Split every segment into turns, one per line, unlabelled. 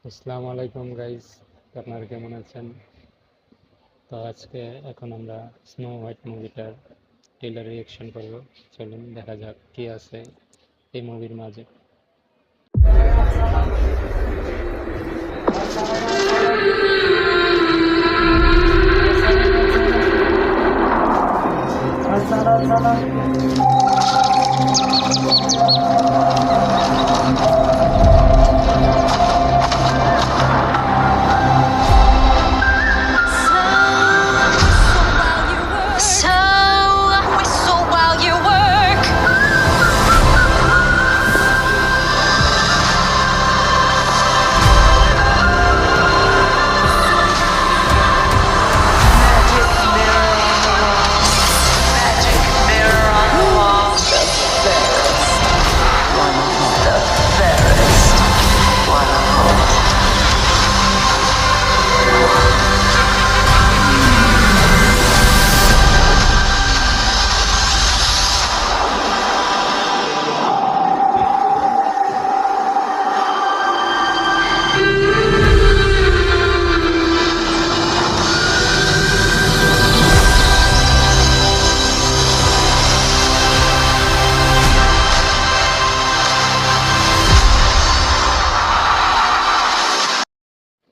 আসসালামু আলাইকুম গাইস, আপনারা কেমন আছেন? তো আজকে এখন আমরা স্নো হোয়াইট মুভিটার ট্রেলার রিঅ্যাকশন করব। চলুন দেখা যাক কি আছে এই মুভির মাঝে।
So whistle while you work. Magic mirror on the wall. Magic mirror on the wall. The fairest. One of the fairest. One of all.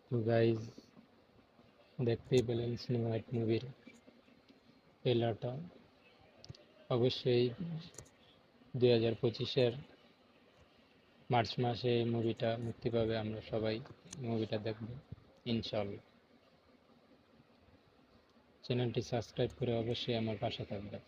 তো গাইজ, দেখতেই পেলেন স্নো হোয়াইট মুভির ট্রেলারটা। অবশ্যই 2025-এর মার্চ মাসে এই মুভিটা মুক্তি পাবে। আমরা সবাই মুভিটা দেখব ইনশাআল্লাহ। চ্যানেলটি সাবস্ক্রাইব করে অবশ্যই আমার পাশে থাকবেন।